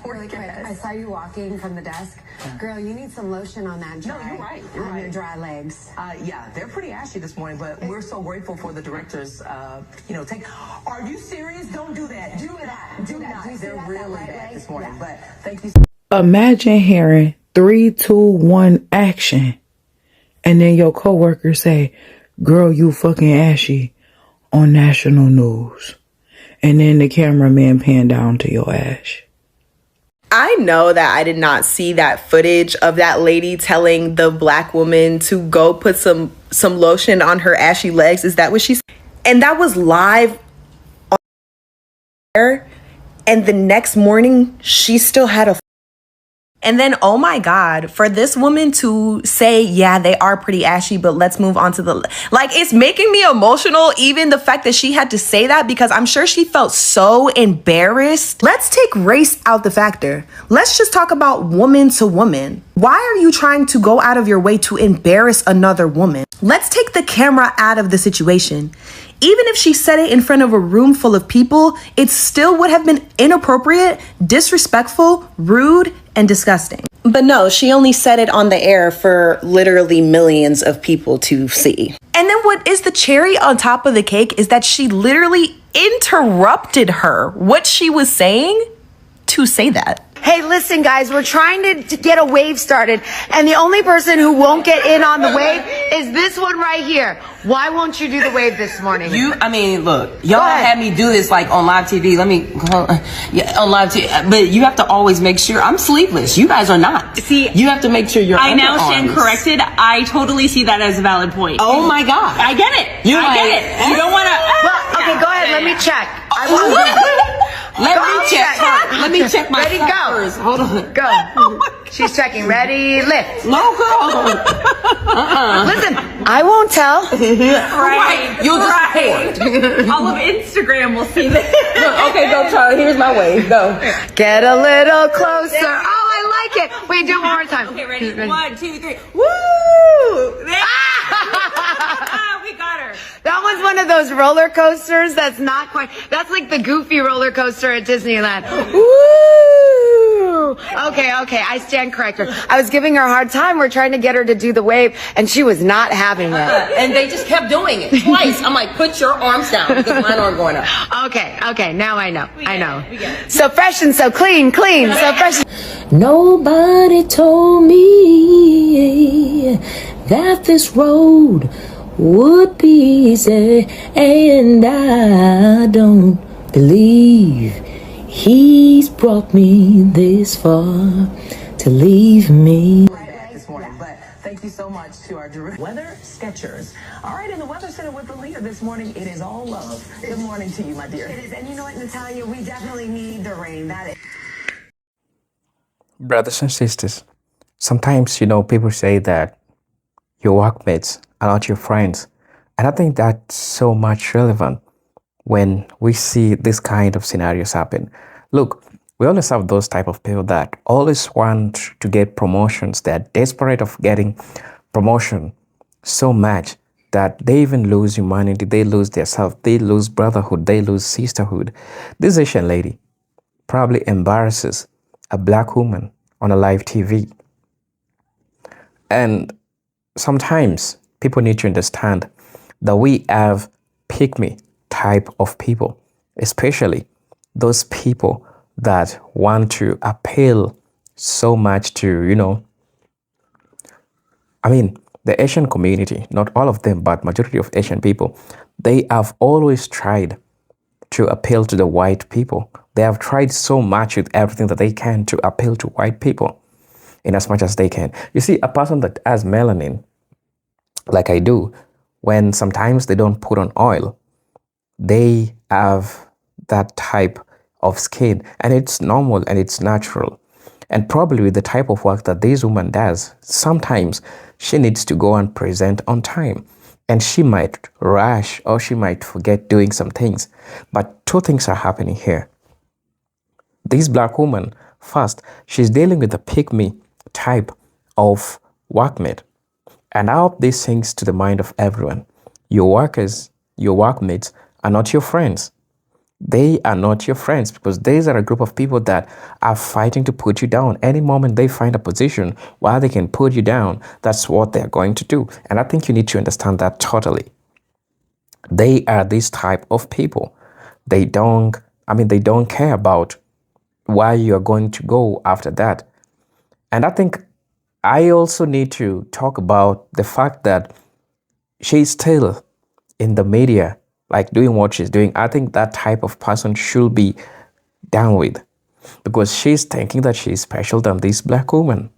Really quick, I saw you walking from the desk. Girl, you need some lotion on that dry. No, you're right. You're on right. your dry legs. Yeah, they're pretty ashy this morning, but we're so grateful for the director's, take. Are you serious? Don't do that. Do that. Do not. They're really bad this morning, but thank you. Imagine hearing 3, 2, 1 action, and then your coworker say, "Girl, you fucking ashy," on national news, and then the cameraman pan down to your ash. I know that I did not see that footage of that lady telling the black woman to go put some lotion on her ashy legs. Is that what she said? And that was live on air. And the next morning, she still had a... And then, oh my God, for this woman to say, yeah, they are pretty ashy, but let's move on to the... Like, it's making me emotional, even the fact that she had to say that, because I'm sure she felt so embarrassed. Let's take race out the factor. Let's just talk about woman to woman. Why are you trying to go out of your way to embarrass another woman? Let's take the camera out of the situation. Even if she said it in front of a room full of people, it still would have been inappropriate, disrespectful, rude, and disgusting. But no, she only said it on the air for literally millions of people to see. And then what is the cherry on top of the cake is that she literally interrupted her, what she was saying, to say that. Hey, listen, guys, we're trying to get a wave started, and the only person who won't get in on the wave is this one right here. Why won't you do the wave this morning? Look, y'all had me do this like on live TV. On live TV, but you have to always make sure I'm sleepless. You guys are not. See, you have to make sure you're. I now stand corrected. I totally see that as a valid point. Oh my God, I get it. I get it. You don't want to. Well, okay, go ahead. Let me check. Let me check my Ready, go. first. Hold on. Go. She's checking. Ready, lift. No, go. Listen, I won't tell. Right. You'll just record. All of Instagram will see this. Okay, go, Charlie. Here's my wave. Go. Get a little closer. Oh, I like it. Wait, do it one more time. Okay, ready? 1, 2, 3. Woo! We got her. That was one of those roller coasters that's not quite... That's like the Goofy roller coaster at Disneyland. Woo! Okay, I stand corrected. I was giving her a hard time. We're trying to get her to do the wave, and she was not having it. And they just kept doing it twice. I'm like, put your arms down because mine aren't going up. Okay, now I know. We get it. So fresh and so clean, so fresh. Nobody told me that this road would be easy, and I don't believe he's brought me this far to leave me. This morning, but thank you so much to our weather sketchers. All right, in the Weather Center with the leader this morning, it is all love. Good morning to you, my dear. It is, and you know what, Natalia, we definitely need the rain. That is. Brothers and sisters, sometimes, people say that your workmates are not your friends. And I think that's so much relevant when we see this kind of scenarios happen. Look, we always have those type of people that always want to get promotions. They're desperate of getting promotion so much that they even lose humanity. They lose their self. They lose brotherhood. They lose sisterhood. This Asian lady probably embarrasses a black woman on a live TV. And sometimes people need to understand that we have pick-me type of people, especially those people that want to appeal so much to, the Asian community, not all of them, but majority of Asian people, they have always tried to appeal to the white people. They have tried so much with everything that they can to appeal to white people in as much as they can. You see, a person that has melanin, like I do, when sometimes they don't put on oil, they have that type of skin, and it's normal and it's natural. And probably with the type of work that this woman does, sometimes she needs to go and present on time, and she might rush or she might forget doing some things. But two things are happening here. This black woman, first, she's dealing with the pick-me type of workmate. And I hope this sinks to the mind of everyone. Your workers, your workmates are not your friends. they are not your friends, because these are a group of people that are fighting to put you down. Any moment they find a position where they can put you down, that's what they're going to do. And I think you need to understand that totally. They are this type of people. They don't care about where you're going to go after that. And I think I also need to talk about the fact that she's still in the media, like doing what she's doing. I think that type of person should be down with, because she's thinking that she's special than this black woman.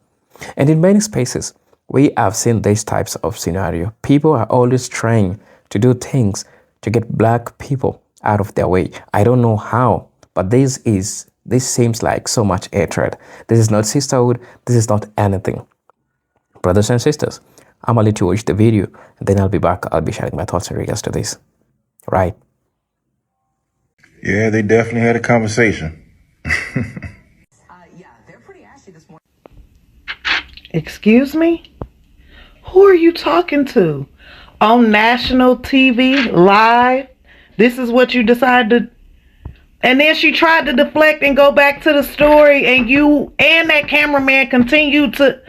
And in many spaces, we have seen these types of scenario. People are always trying to do things to get black people out of their way. I don't know how, but this seems like so much hatred. This is not sisterhood. This is not anything. Brothers and sisters, I'm going to watch the video, and then I'll be back. I'll be sharing my thoughts in regards to this. Right? Yeah, they definitely had a conversation. Yeah, they're pretty ashy this morning. Excuse me? Who are you talking to? On national TV, live? This is what you decided to... And then she tried to deflect and go back to the story, and you and that cameraman continued to...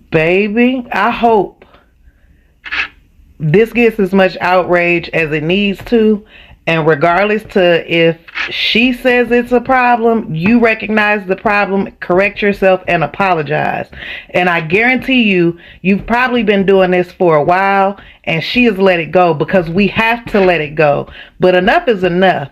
Baby, I hope this gets as much outrage as it needs to. And regardless to if she says it's a problem, you recognize the problem, correct yourself, and apologize. And I guarantee you, you've probably been doing this for a while, and she has let it go, because we have to let it go. But enough is enough.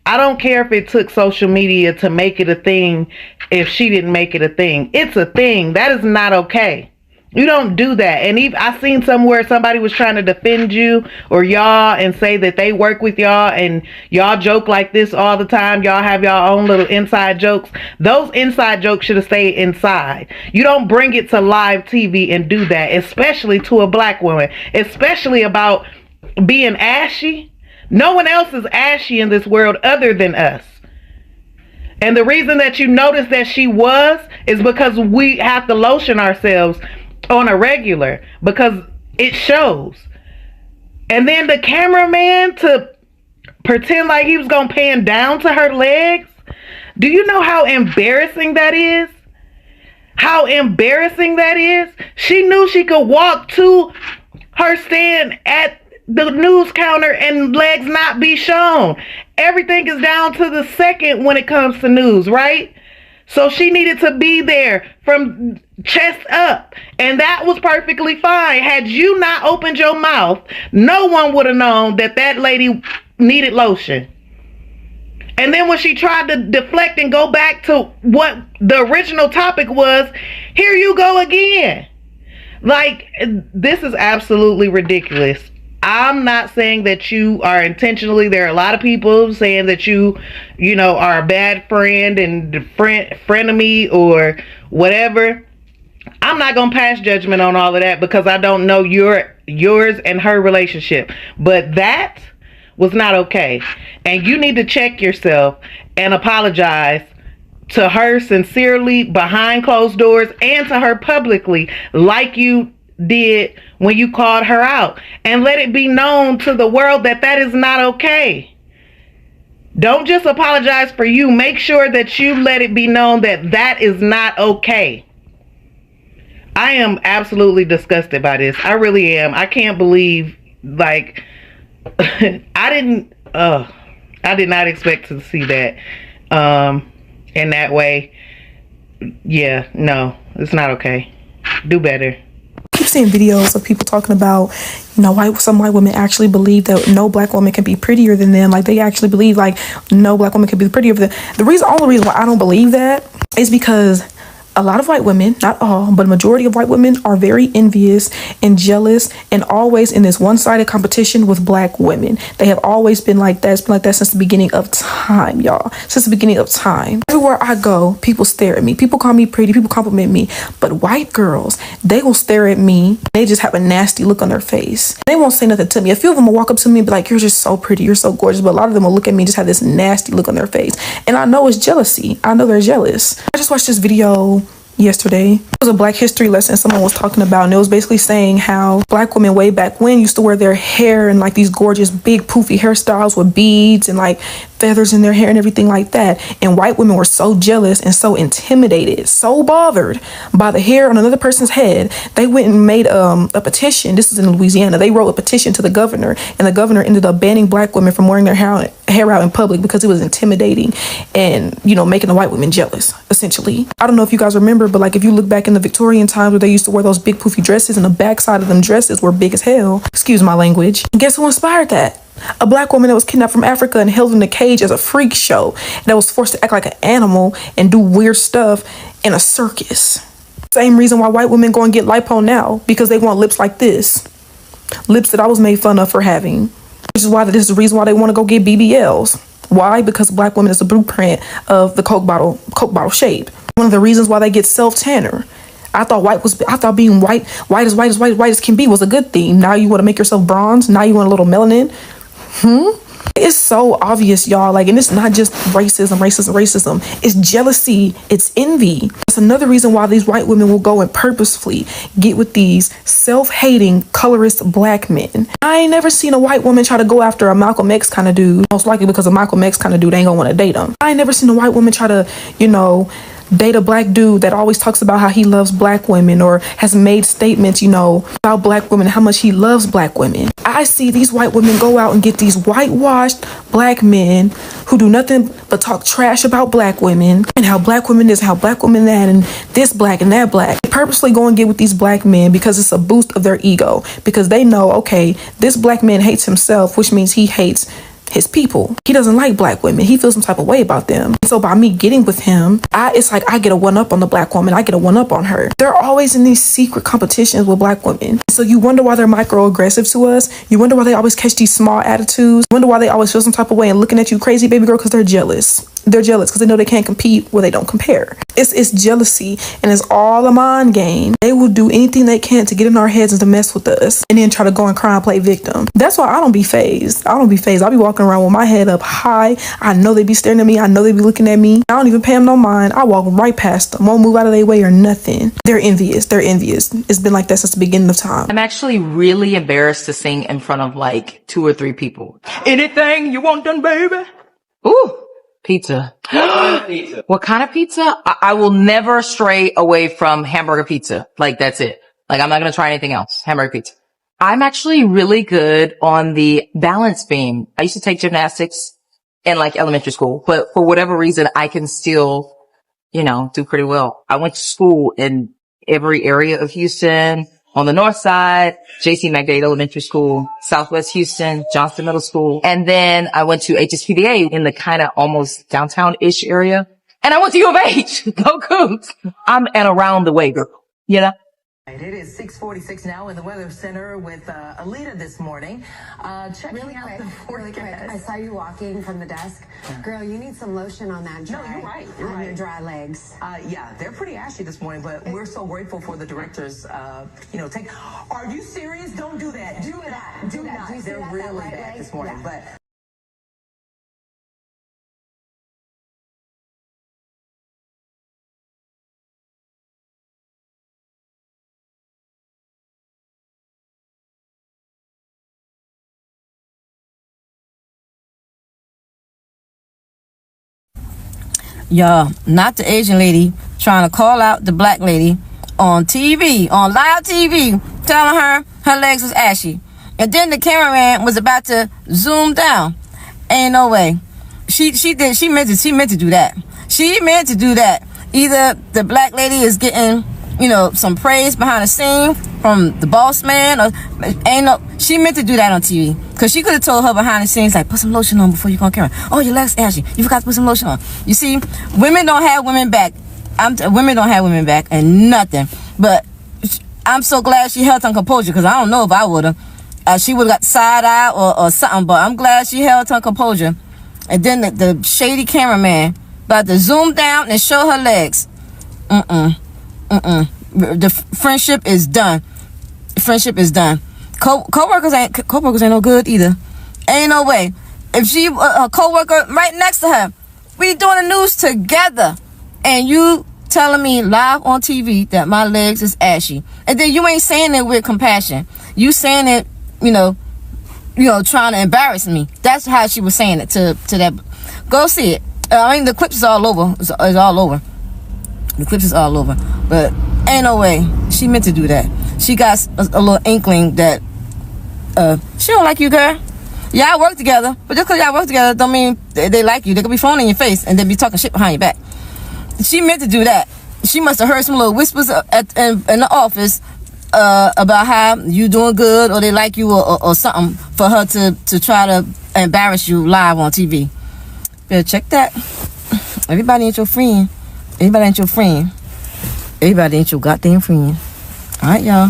I don't care if it took social media to make it a thing, if she didn't make it a thing. It's a thing. That is not okay. You don't do that. And I seen somewhere somebody was trying to defend you or y'all and say that they work with y'all and y'all joke like this all the time. Y'all have y'all own little inside jokes. Those inside jokes should have stayed inside. You don't bring it to live TV and do that, especially to a black woman, especially about being ashy. No one else is ashy in this world other than us. And the reason that you notice that she was is because we have to lotion ourselves on a regular, because it shows. And then the cameraman to pretend like he was gonna pan down to her legs. Do you know how embarrassing that is? How embarrassing that is? She knew she could walk to her stand at the news counter and legs not be shown. Everything is down to the second when it comes to news, right? So she needed to be there from chest up. And that was perfectly fine. Had you not opened your mouth, no one would have known that that lady needed lotion. And then when she tried to deflect and go back to what the original topic was, here you go again. Like, this is absolutely ridiculous. I'm not saying that you are intentionally. There are a lot of people saying that you know, are a bad friend and frenemy or whatever. I'm not going to pass judgment on all of that because I don't know yours and her relationship. But that was not okay. And you need to check yourself and apologize to her sincerely behind closed doors and to her publicly, like you did when you called her out, and let it be known to the world that that is not okay. Don't just apologize for you. Make sure that you let it be known that that is not okay. I am absolutely disgusted by this. I really am. I can't believe, like, I did not expect to see that in that way. Yeah, no, it's not okay. Do better. Keep seeing videos of people talking about, you know, some white women actually believe that no black woman can be prettier than them. Like, they actually believe like no black woman can be prettier than them. Only reason why I don't believe that is because a lot of white women, not all, but a majority of white women are very envious and jealous and always in this one-sided competition with black women. They have always been like that. It's been like that since the beginning of time, y'all. Since the beginning of time. Everywhere I go, people stare at me. People call me pretty. People compliment me. But white girls, they will stare at me. They just have a nasty look on their face. They won't say nothing to me. A few of them will walk up to me and be like, you're just so pretty. You're so gorgeous. But a lot of them will look at me and just have this nasty look on their face. And I know it's jealousy. I know they're jealous. I just watched this video yesterday. It was a Black history lesson someone was talking about, and it was basically saying how Black women way back when used to wear their hair in like these gorgeous big poofy hairstyles with beads and like feathers in their hair and everything like that. And white women were so jealous and so intimidated, so bothered by the hair on another person's head, they went and made a petition. This is in Louisiana. They wrote a petition to the governor, and the governor ended up banning Black women from wearing their hair out in public because it was intimidating and, you know, making the white women jealous, essentially. I don't know if you guys remember, but like if you look back in the Victorian times where they used to wear those big poofy dresses and the backside of them dresses were big as hell. Excuse my language. Guess who inspired that? A Black woman that was kidnapped from Africa and held in a cage as a freak show, and that was forced to act like an animal and do weird stuff in a circus. Same reason why white women go and get lipo now, because they want lips like this. Lips that I was made fun of for having. Which is why this is the reason why they want to go get BBLs. Why? Because Black women is a blueprint of the Coke bottle shape. One of the reasons why they get self-tanner. I thought being white as can be was a good thing. Now you want to make yourself bronze. Now you want a little melanin. It's so obvious, y'all. Like, and it's not just racism. It's jealousy. It's envy. That's another reason why these white women will go and purposefully get with these self-hating, colorist Black men. I ain't never seen a white woman try to go after a Malcolm X kind of dude. Most likely because a Malcolm X kind of dude ain't gonna want to date him. I ain't never seen a white woman try to, you know, date a Black dude that always talks about how he loves Black women or has made statements, you know, about Black women, how much he loves Black women. I see these white women go out and get these whitewashed Black men who do nothing but talk trash about Black women and how Black women this, how Black women that, and this Black and that Black. They purposely go and get with these Black men because it's a boost of their ego, because they know, okay, this Black man hates himself, which means he hates his people. He doesn't like Black women. He feels some type of way about them. So by me getting with him, it's like I get a one up on the Black woman. I get a one up on her. They're always in these secret competitions with Black women. So you wonder why they're microaggressive to us. You wonder why they always catch these small attitudes. You wonder why they always feel some type of way and looking at you crazy, baby girl, because they're jealous. They're jealous because they know they can't compete where they don't compare. It's jealousy, and it's all a mind game. They will do anything they can to get in our heads and to mess with us, and then try to go and cry and play victim. That's why I don't be phased. I'll be walking around with my head up high. I know they be staring at me. I know they be looking at me. I don't even pay them no mind. I walk right past them. Won't move out of their way or nothing. They're envious. It's been like that since the beginning of time. I'm actually really embarrassed to sing in front of like 2 or 3 people. Anything you want done, baby? Ooh. Pizza. What kind of pizza? I will never stray away from hamburger pizza. Like, that's it. Like, I'm not going to try anything else. Hamburger pizza. I'm actually really good on the balance beam. I used to take gymnastics in like elementary school, but for whatever reason, I can still, you know, do pretty well. I went to school in every area of Houston. On the north side, J.C. McDade Elementary School, Southwest Houston, Johnston Middle School. And then I went to HSPDA in the kind of almost downtown-ish area. And I went to U of H. Go Cougs. I'm an around the way girl, you know? It is 6:46 now in the Weather Center with Alita this morning. Checking Really out quick, the forecast. I saw you walking from the desk. Girl, you need some lotion on that dry. No, you're right. You're on right. your dry legs. Yeah, they're pretty ashy this morning, but we're so grateful for the directors. Are you serious? Don't do that. Do not. Do not. Do you see They're that really right bad leg? this morning, Yeah. but. Y'all, not the Asian lady trying to call out the Black lady on TV, on live TV, telling her legs was ashy. And then the cameraman was about to zoom down. Ain't no way. She meant to do that. She meant to do that. Either the Black lady is getting, you know, some praise behind the scene from the boss man, or she meant to do that on TV. Cause she could have told her behind the scenes, like, put some lotion on before you go on camera. Oh, your legs ashy. You forgot to put some lotion on. You see, women don't have women back. Women don't have women back and nothing. But I'm so glad she held on composure, because I don't know if I would have. She would have got side eye or something, but I'm glad she held on composure. And then the shady cameraman about to zoom down and show her legs. The friendship is done. Friendship is done. Co-workers ain't no good either. Ain't no way. If she a co-worker right next to her, we doing the news together, and you telling me live on TV that my legs is ashy. And then you ain't saying it with compassion. You saying it, trying to embarrass me. That's how she was saying it to that. Go see it. The clips is all over. It's all over. The clips is all over. But ain't no way she meant to do that. She got a little inkling that she don't like you, girl. Y'all work together, but just because y'all work together don't mean they like you. They could be phoning in your face and they be talking shit behind your back. She meant to do that. She must have heard some little whispers in the office about how you doing good or they like you or something for her to try to embarrass you live on TV. Better check that. Everybody ain't your friend. Everybody ain't your friend. Everybody ain't your goddamn friend. All right, y'all.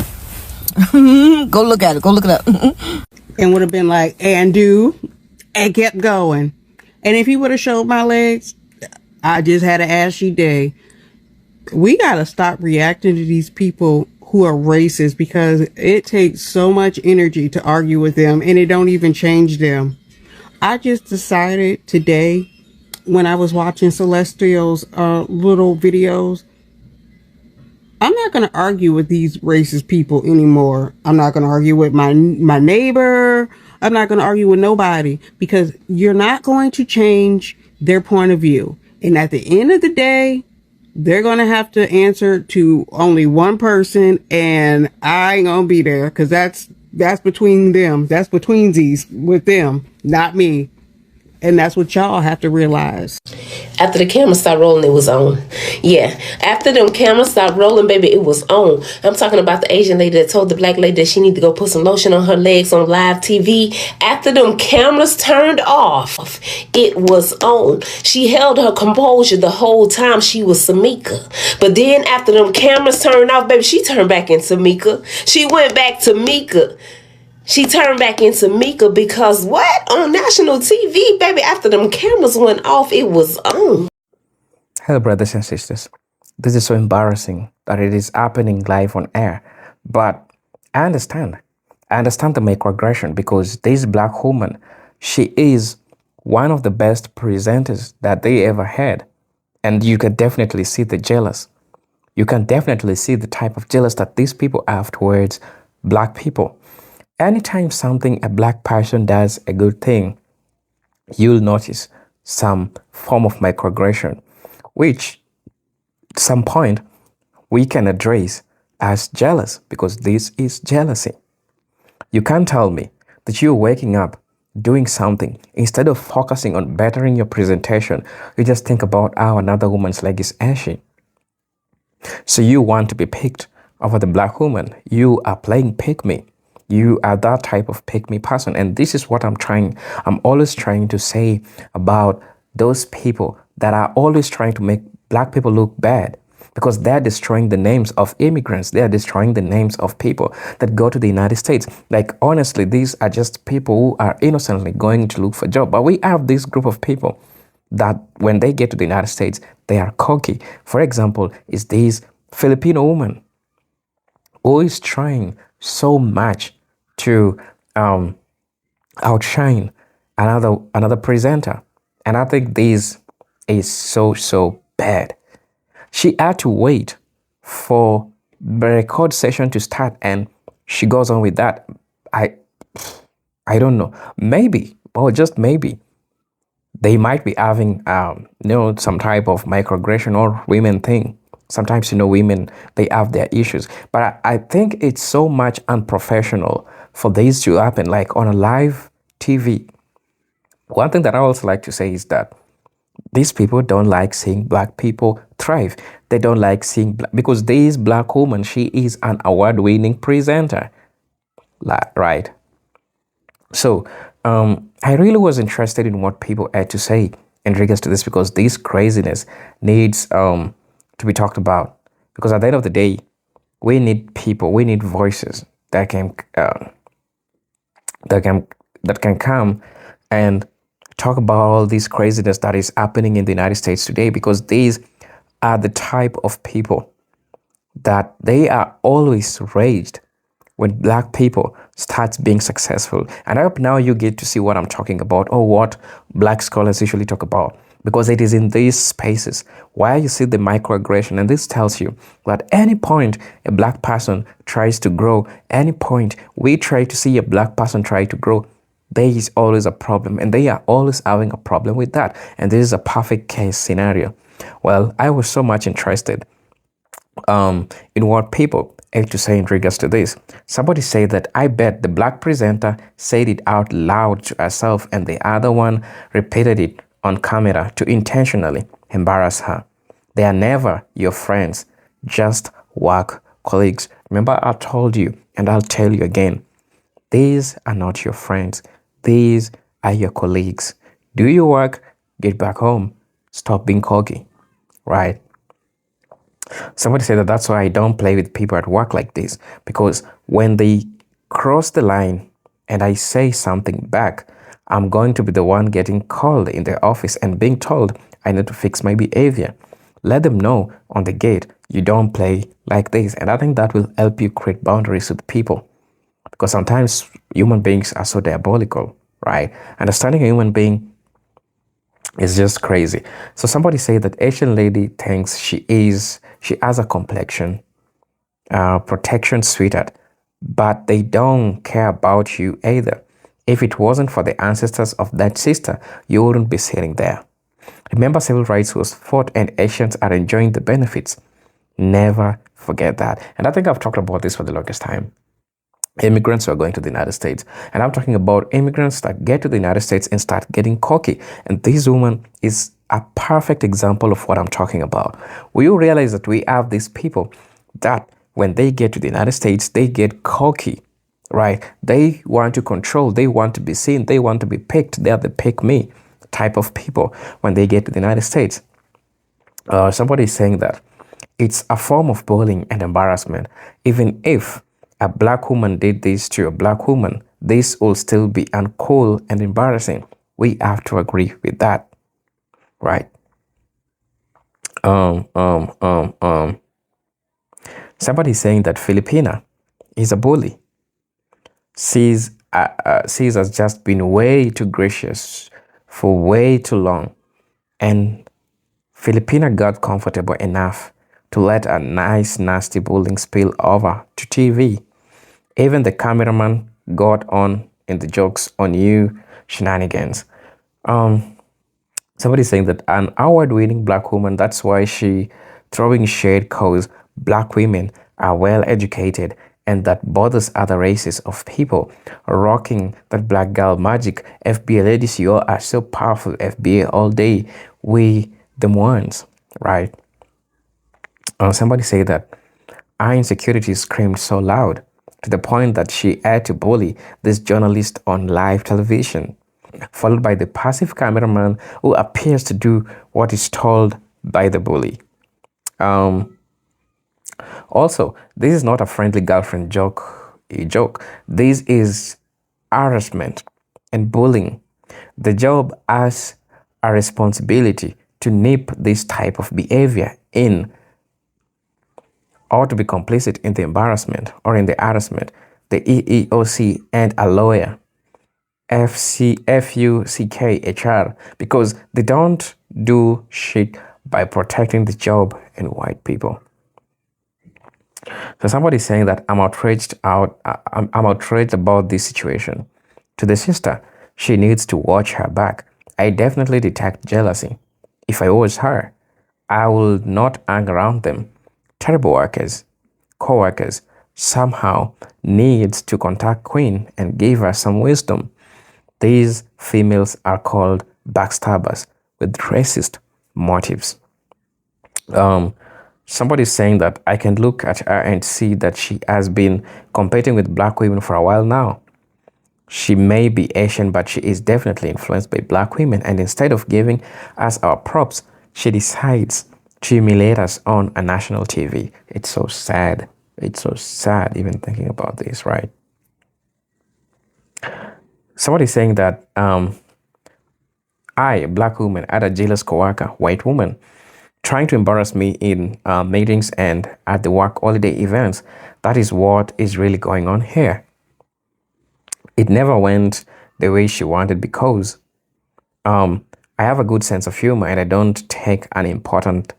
Go look at it. Go look it up. And would have been like, and kept going. And if he would have showed my legs, I just had an ashy day. We got to stop reacting to these people who are racist because it takes so much energy to argue with them and it don't even change them. I just decided today when I was watching Celestial's little videos, I'm not going to argue with these racist people anymore. I'm not going to argue with my neighbor. I'm not going to argue with nobody because you're not going to change their point of view. And at the end of the day, they're going to have to answer to only one person and I ain't going to be there because that's between them. That's between these with them, not me. And that's what y'all have to realize. After the camera stopped rolling, it was on. Yeah. After them cameras stopped rolling, baby, it was on. I'm talking about the Asian lady that told the black lady that she need to go put some lotion on her legs on live TV. After them cameras turned off, it was on. She held her composure the whole time she was Samika. But then after them cameras turned off, baby, she turned back into Mika. She went back to Mika. She turned back into Mika because what? On national TV, baby, after them cameras went off, it was on. Hello, brothers and sisters. This is so embarrassing that it is happening live on air. But I understand. I understand the microaggression because this black woman, she is one of the best presenters that they ever had. And you can definitely see the jealous. You can definitely see the type of jealous that these people have towards black people. Anytime a black person does a good thing, you'll notice some form of microaggression, which at some point we can address as jealous because this is jealousy. You can't tell me that you're waking up doing something. Instead of focusing on bettering your presentation, you just think about how another woman's leg is ashy. So you want to be picked over the black woman. You are playing pick me. You are that type of pick-me person. And this is what I'm always trying to say about those people that are always trying to make black people look bad because they're destroying the names of immigrants. They are destroying the names of people that go to the United States. Like, honestly, these are just people who are innocently going to look for a job. But we have this group of people that when they get to the United States, they are cocky. For example, is this Filipino woman who is trying so much to outshine another presenter. And I think this is so bad. She had to wait for the record session to start and she goes on with that. I don't know. Maybe, or just maybe, they might be having some type of microaggression or women thing. Sometimes, women, they have their issues. But I think it's so much unprofessional for this to happen, like on a live TV. One thing that I also like to say is that these people don't like seeing black people thrive. They don't like seeing because this black woman, she is an award-winning presenter, right? So I really was interested in what people had to say in regards to this because this craziness needs to be talked about. Because at the end of the day, we need people, we need voices that can come and talk about all this craziness that is happening in the United States today, because these are the type of people that they are always raged when black people start being successful. And I hope now you get to see what I'm talking about or what black scholars usually talk about. because it is in these spaces where you see the microaggression. And this tells you that any point a black person tries to grow, any point we try to see a black person try to grow, there is always a problem, and they are always having a problem with that. And this is a perfect case scenario. Well, I was so much interested in what people had to say in regards to this. Somebody said that I bet the black presenter said it out loud to herself and the other one repeated it on camera to intentionally embarrass her. They are never your friends, just work colleagues. Remember, I told you, and I'll tell you again, these are not your friends. These are your colleagues. Do your work, get back home, stop being cocky, right? Somebody said that that's why I don't play with people at work like this, because when they cross the line and I say something back, I'm going to be the one getting called in the office and being told I need to fix my behavior. Let them know on the gate you don't play like this. And I think that will help you create boundaries with people, because sometimes human beings are so diabolical, right? Understanding a human being is just crazy. So somebody said that Asian lady thinks she has a complexion, protection sweetheart, but they don't care about you either. If it wasn't for the ancestors of that sister, you wouldn't be sitting there. Remember, civil rights was fought and Asians are enjoying the benefits. Never forget that. And I think I've talked about this for the longest time. Immigrants who are going to the United States. And I'm talking about immigrants that get to the United States and start getting cocky. And this woman is a perfect example of what I'm talking about. We will realize that we have these people that when they get to the United States, they get cocky, right? They want to control, they want to be seen, they want to be picked. They are the pick me type of people when they get to the United States. Somebody is saying that it's a form of bullying and embarrassment. Even if a black woman did this to a black woman, this will still be uncool and embarrassing. We have to agree with that, right? Somebody saying that Filipina is a bully. Sees has just been way too gracious for way too long, and Filipina got comfortable enough to let a nice nasty bullying spill over to TV. Even the cameraman got on in the jokes on you shenanigans. Somebody saying that an award-winning black woman, that's why she throwing shade cause black women are well educated, and that bothers other races of people. Rocking that black girl magic. FBA ladies, you all are so powerful. FBA all day. We the ones, right? Somebody say that our insecurity screamed so loud to the point that she had to bully this journalist on live television, followed by the passive cameraman who appears to do what is told by the bully. Also, this is not a friendly girlfriend joke. This is harassment and bullying. The job has a responsibility to nip this type of behavior in, or to be complicit in the embarrassment or in the harassment. The EEOC and a lawyer, FUCK, because they don't do shit by protecting the job and white people. So somebody's saying that I'm outraged about this situation. To the sister, she needs to watch her back. I definitely detect jealousy. If I was her, I would not hang around them. Terrible workers, co-workers, somehow needs to contact Queen and give her some wisdom. These females are called backstabbers with racist motives. Somebody's saying that I can look at her and see that she has been competing with black women for a while now. She may be Asian, but she is definitely influenced by black women. And instead of giving us our props, she decides to humiliate us on a national TV. It's so sad. It's so sad even thinking about this, right? Somebody's saying that I, a black woman, had a jealous coworker, white woman, trying to embarrass me in meetings and at the work holiday events. That is what is really going on here. It never went the way she wanted because I have a good sense of humor and I don't take unimportant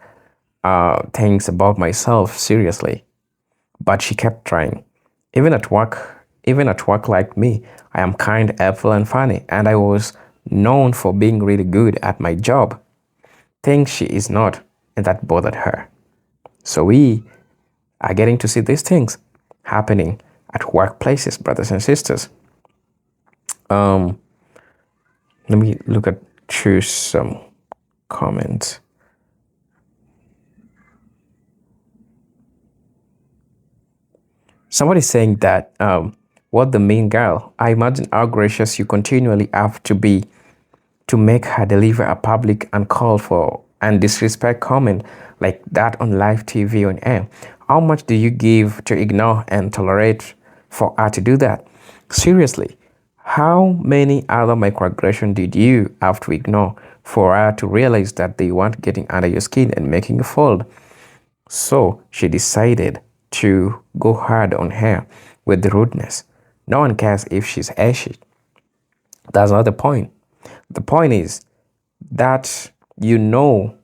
things about myself seriously. But she kept trying. Even at work like me, I am kind, helpful, and funny, and I was known for being really good at my job. Things she is not, and that bothered her. So we are getting to see these things happening at workplaces, brothers and sisters. Let me choose some comments. Somebody saying that, what the mean girl? I imagine how gracious you continually have to be to make her deliver a public uncalled for and disrespect comment like that on live TV on air. How much do you give to ignore and tolerate for her to do that? Seriously, how many other microaggressions did you have to ignore for her to realize that they weren't getting under your skin and making you fold? So she decided to go hard on her with the rudeness. No one cares if she's ashy. That's not the point. The point is that you know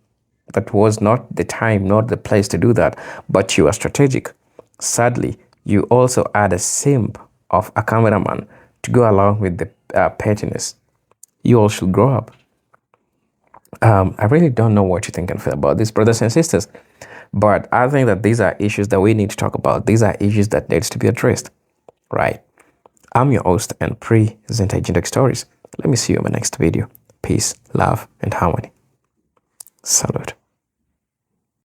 that was not the time, not the place to do that, but you are strategic. Sadly, you also add a simp of a cameraman to go along with the pettiness. You all should grow up. I really don't know what you think and feel about this, brothers and sisters, but I think that these are issues that we need to talk about. These are issues that needs to be addressed, right? I'm your host and presenter Agentic Stories. Let me see you in my next video. Peace, love, and harmony. Salute.